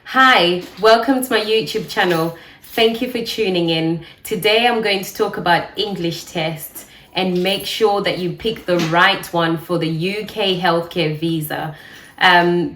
Hi, welcome to my YouTube channel. Thank you for tuning in. Today I'm going to talk about English tests and make sure that you pick the right one for the UK healthcare visa.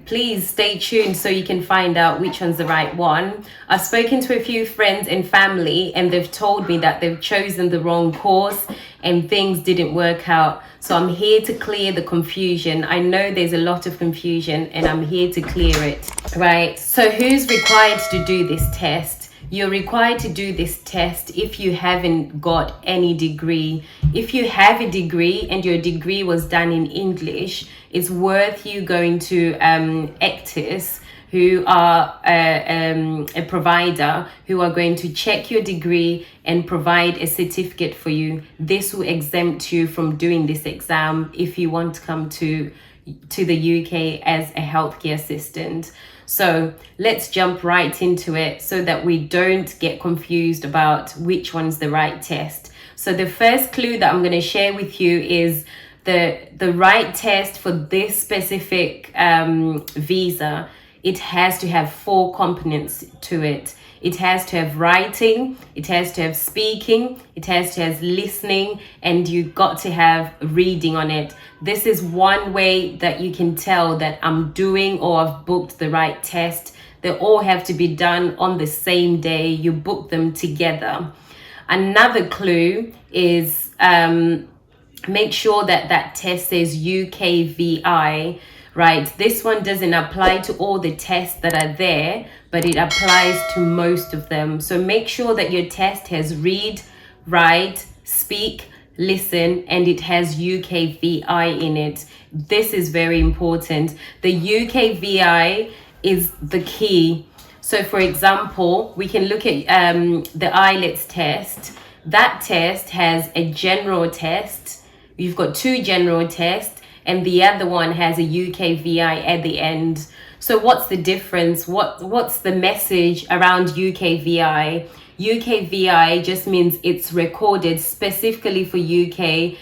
Please stay tuned so you can find out which one's the right one. I've spoken to a few friends and family and they've told me that they've chosen the wrong course and things didn't work out. So I'm here to clear the confusion. I know there's a lot of confusion and I'm here to clear it, right? So who's required to do this test? You're required to do this test if you haven't got any degree. If you have a degree and your degree was done in English, it's worth you going to ECTIS, who are a provider who are going to check your degree and provide a certificate for you. This will exempt you from doing this exam if you want to come to the UK as a healthcare assistant. So let's jump right into it so that we don't get confused about which one's the right test. So the first clue that I'm going to share with you is the right test for this specific visa. It has to have 4 components to it. It has to have writing, it has to have speaking, it has to have listening, and you've got to have reading on it. This is one way that you can tell that I'm doing or I've booked the right test. They all have to be done on the same day. You book them together. Another clue is make sure that that test says UKVI. Right, this one doesn't apply to all the tests that are there, but it applies to most of them. So make sure that your test has read, write, speak, listen, and it has UKVI in it. This is very important. The UKVI is the key. So for example, we can look at the IELTS test. That test has a general test. You've got 2 general tests, and the other one has a UKVI at the end. So what's the difference? What's the message around UKVI? UKVI just means it's recorded specifically for UK.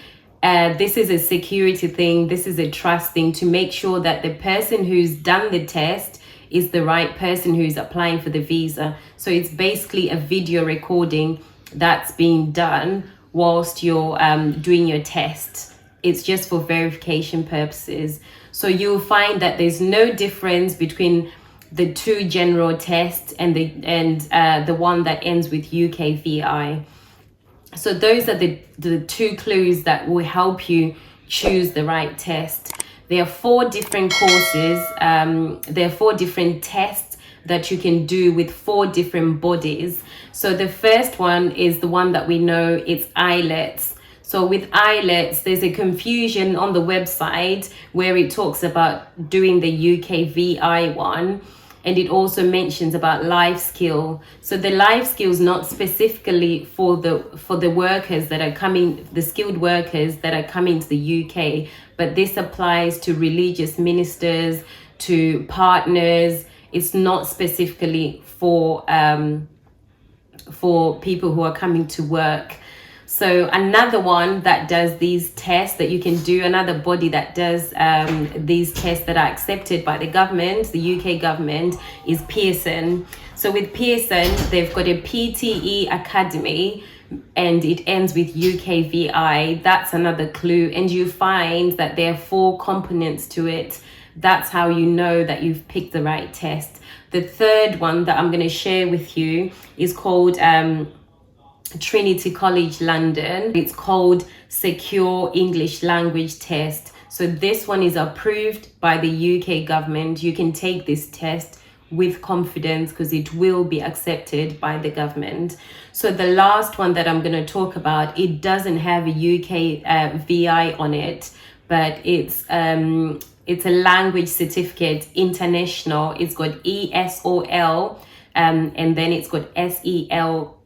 This is a security thing. This is a trust thing to make sure that the person who's done the test is the right person who's applying for the visa. So it's basically a video recording that's being done whilst you're doing your test. It's just for verification purposes. So you'll find that there's no difference between the 2 general tests and the one that ends with UKVI. So those are the 2 clues that will help you choose the right test. There are 4 different courses. There are 4 different tests that you can do with 4 different bodies. So the first one is the one that we know, it's IELTS. So with IELTS, there's a confusion on the website where it talks about doing the UKVI one, and it also mentions about life skill. So the life skill is not specifically for the workers that are coming, the skilled workers that are coming to the UK, but this applies to religious ministers, to partners. It's not specifically for people who are coming to work. So another one that does these tests that you can do, another body that does these tests that are accepted by the government, the UK government, is Pearson. So with Pearson, they've got a PTE Academy and it ends with UKVI. That's another clue. And you find that there are 4 components to it. That's how you know that you've picked the right test. The third one that I'm going to share with you is called Trinity College London. It's called Secure English Language Test. So this one is approved by the UK government. You can take this test with confidence because it will be accepted by the government. So the last one that I'm going to talk about, it doesn't have a UK VI on it, but it's a language certificate, international. It's got ESOL and then it's got SELT.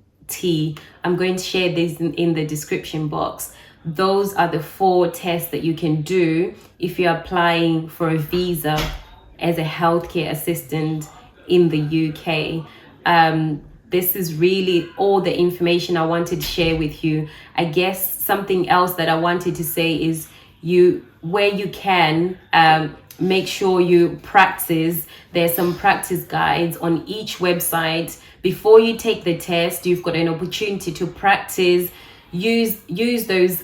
I'm going to share this in the description box. Those are the 4 tests that you can do if you're applying for a visa as a healthcare assistant in the UK. This is really all the information I wanted to share with you. I guess something else that I wanted to say is where you can, make sure you practice. There's some practice guides on each website. Before you take the test, you've got an opportunity to practice. Use those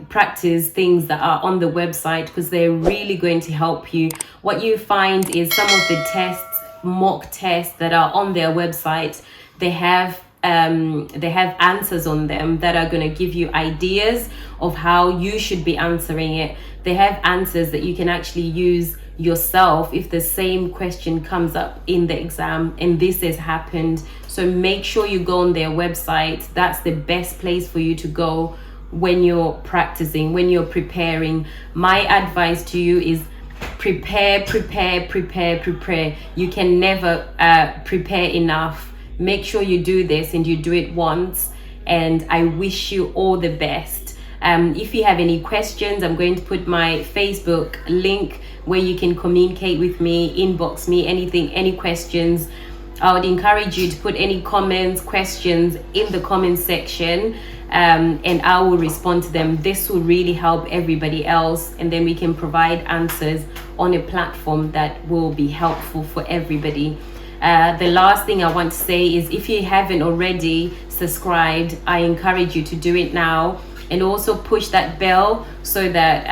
practice things that are on the website, because they're really going to help you. What you find is some of the tests, mock tests that are on their website, they have answers on them that are going to give you ideas of how you should be answering it. They have answers that you can actually use yourself if the same question comes up in the exam and this has happened. So make sure you go on their website. That's the best place for you to go when you're practicing, when you're preparing. My advice to you is prepare. You can never prepare enough. Make sure you do this and you do it once, and I wish you all the best. If you have any questions, I'm going to put my Facebook link where you can communicate with me, inbox me, anything, any questions. I would encourage you to put any comments, questions in the comment section, and I will respond to them. This will really help everybody else, and then we can provide answers on a platform that will be helpful for everybody. The last thing I want to say is, if you haven't already subscribed, I encourage you to do it now, and also push that bell so that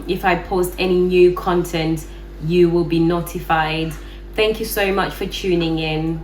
if I post any new content, you will be notified. Thank you so much for tuning in.